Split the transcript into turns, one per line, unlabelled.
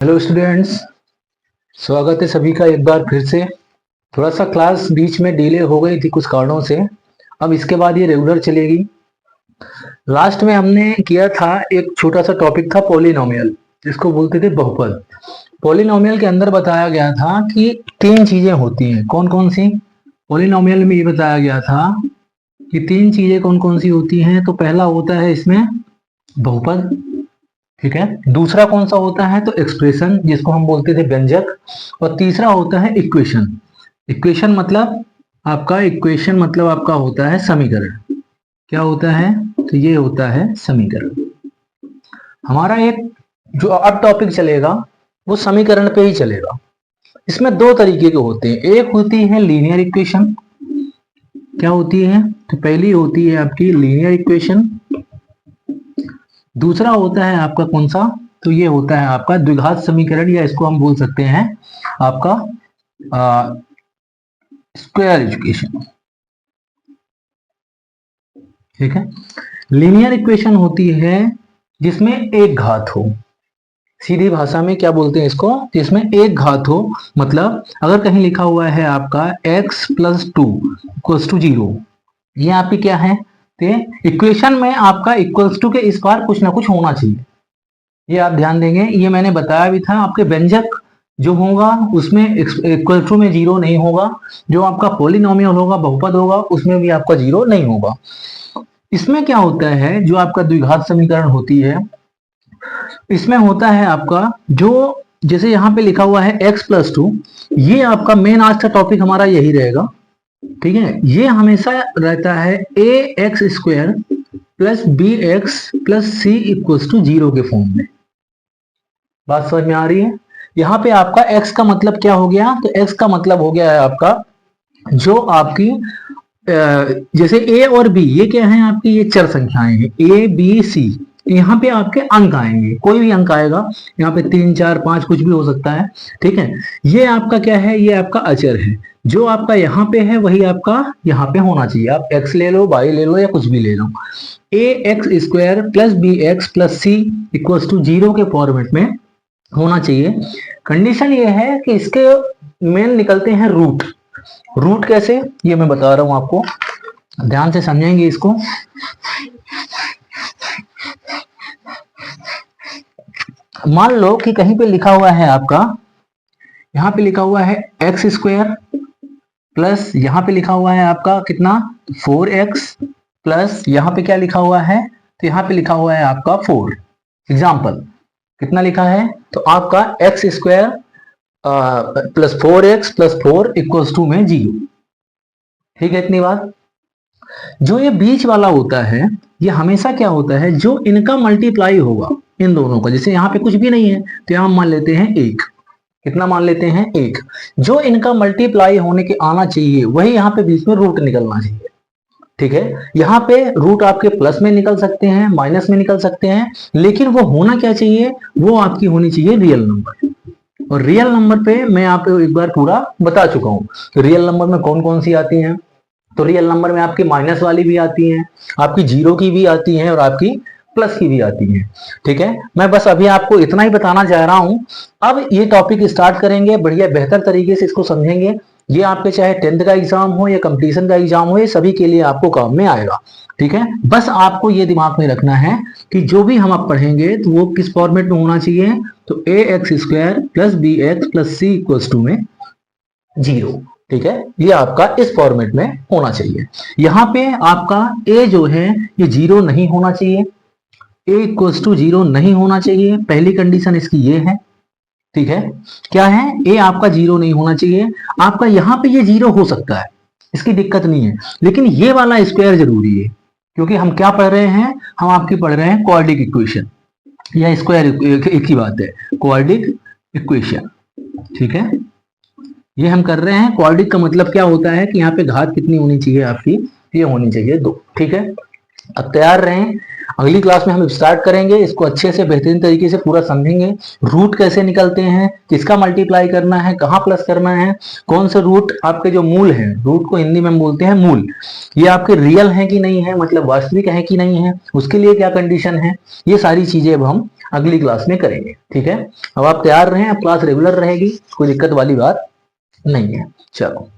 Hello students, स्वागत है सभी का एक बार फिर से। थोड़ा सा क्लास बीच में डिले हो गई थी कुछ कारणों से। अब इसके बाद ये रेगुलर चलेगी। लास्ट में हमने किया था, एक छोटा सा टॉपिक था पॉलिनोमियल, जिसको बोलते थे बहुपद। पॉलिनोमियल के अंदर बताया गया था कि तीन चीजें होती हैं। कौन कौन सी? पॉलिनोमियल में ये बताया गया था कि तीन चीजें कौन कौन सी होती हैं। तो पहला होता है इसमें बहुपद, ठीक है। दूसरा कौन सा होता है? तो एक्सप्रेशन, जिसको हम बोलते थे व्यंजक। और तीसरा होता है इक्वेशन। इक्वेशन मतलब आपका होता है समीकरण। क्या होता है? तो ये होता है समीकरण। हमारा एक जो अब टॉपिक चलेगा वो समीकरण पे ही चलेगा। इसमें दो तरीके के होते हैं। एक होती है लीनियर इक्वेशन। क्या होती है? तो पहली होती है आपकी लीनियर इक्वेशन। दूसरा होता है आपका कौन सा? तो ये होता है आपका द्विघात समीकरण, या इसको हम बोल सकते हैं आपका स्क्वायर इक्वेशन। ठीक है। लीनियर इक्वेशन होती है जिसमें एक घात हो। सीधी भाषा में क्या बोलते हैं इसको? जिसमें एक घात हो। मतलब अगर कहीं लिखा हुआ है आपका x plus two equals to zero, ये आपकी क्या है? तो इक्वेशन में आपका इक्वल्स टू के इस पार कुछ ना कुछ होना चाहिए। ये आप ध्यान देंगे। ये मैंने बताया भी था, आपके व्यंजक जो होगा उसमें इक्वल टू में जीरो नहीं होगा। जो आपका पॉलिनोमियल होगा, बहुपद होगा, उसमें भी आपका जीरो नहीं होगा। इसमें क्या होता है, जो आपका द्विघात समीकरण होती है, इसमें होता है आपका जो, जैसे यहाँ पे लिखा हुआ है x प्लस टू, ये आपका मेन आज का टॉपिक हमारा यही रहेगा। ठीक है। ये हमेशा रहता है A X square plus B X plus C equals to zero के फॉर्म में। बात समझ में आ रही है? यहाँ पे आपका x का मतलब क्या हो गया? तो x का मतलब हो गया है आपका जो आपकी जैसे a और b, ये क्या है आपकी? ये चर संख्याएं हैं a b c। यहाँ पे आपके अंक आएंगे, कोई भी अंक आएगा। यहाँ पे 3 4 5 कुछ भी हो सकता है। ठीक है। ये आपका क्या है? ये आपका अचर है। जो आपका यहाँ पे है वही आपका यहाँ पे होना चाहिए। आप x ले लो, y ले लो, या कुछ भी ले लो। A X square plus B X plus C equals to zero के फॉर्मेट में होना चाहिए। कंडीशन ये है कि इसके मेन निकलते हैं रूट। रूट कैसे, ये मैं बता रहा हूं आपको, ध्यान से समझेंगे इसको। मान लो कि कहीं पे लिखा हुआ है आपका, यहाँ पे लिखा हुआ है एक्स स्क्वायर प्लस, यहाँ पे लिखा हुआ है आपका कितना? 4x प्लस, यहाँ पे क्या लिखा हुआ है? तो यहाँ पे लिखा हुआ है आपका 4। एग्जाम्पल कितना लिखा है? तो आपका x square plus 4x plus 4 equals to में 0। ठीक है, इतनी बात। जो ये बीच वाला होता है, ये हमेशा क्या होता है? जो इनका मल्टीप्लाई होगा इन दोनों का, जैसे यहाँ पे कुछ भी नहीं है तो यहाँ मान लेते हैं 1। कितना मान लेते हैं? 1। जो इनका मल्टीप्लाई होने के आना चाहिए वही यहाँ पे बीच में रूट निकलना चाहिए। ठीक है। यहाँ पे रूट आपके प्लस में निकल सकते हैं, माइनस में निकल सकते हैं, लेकिन वो होना क्या चाहिए? वो आपकी होनी चाहिए रियल नंबर। और रियल नंबर पे मैं आपको एक बार पूरा बता चुका हूं कि रियल नंबर में कौन कौन सी आती हैं। तो रियल नंबर में आपकी माइनस वाली भी आती हैं, आपकी जीरो की भी आती हैं, और आपकी प्लस की भी आती हैं। ठीक है। मैं बस अभी आपको इतना ही बताना चाह रहा हूं। अब ये टॉपिक स्टार्ट करेंगे, बढ़िया बेहतर तरीके से इसको समझेंगे। ये आपके चाहे 10th का एग्जाम हो या कंपटीशन का एग्जाम हो, ये सभी के लिए आपको काम में आएगा। ठीक है। बस आपको ये दिमाग में रखना है कि जो भी हम अब पढ़ेंगे तो वो किस फॉर्मेट में होना चाहिए? तो A X square plus B X plus C equals to में 0। ठीक है। ये आपका इस फॉर्मेट में होना चाहिए। यहाँ पे आपका a जो है ये 0 नहीं होना चाहिए। a इक्वल्स टू 0 नहीं होना चाहिए, पहली कंडीशन इसकी ये है। ठीक है। क्या है? a आपका 0 नहीं होना चाहिए। आपका यहाँ पे ये 0 हो सकता है, इसकी दिक्कत नहीं है, लेकिन ये वाला स्क्वायर जरूरी है। क्योंकि हम क्या पढ़ रहे हैं? हम आपकी पढ़ रहे हैं क्वाड्रेटिक इक्वेशन, या स्क्वायर एक ही बात है, क्वाड्रेटिक इक्वेशन। ठीक है। ये हम कर रहे हैं। क्वाड्रेटिक का मतलब क्या होता है कि यहाँ पे घात कितनी होनी चाहिए आपकी? ये होनी चाहिए 2। ठीक है। अब तैयार रहें, अगली क्लास में हम स्टार्ट करेंगे, इसको अच्छे से बेहतरीन तरीके से पूरा समझेंगे। रूट कैसे निकलते हैं, किसका मल्टीप्लाई करना है, कहाँ प्लस करना है, कौन से रूट आपके जो मूल हैं, रूट को हिंदी में हम बोलते हैं मूल, ये आपके रियल हैं कि नहीं है, मतलब वास्तविक है कि नहीं है, उसके लिए क्या कंडीशन है, ये सारी चीजें अब हम अगली क्लास में करेंगे। ठीक है, अब आप तैयार रहें, अब क्लास रेगुलर रहेगी, कोई दिक्कत वाली बात नहीं है। चलो।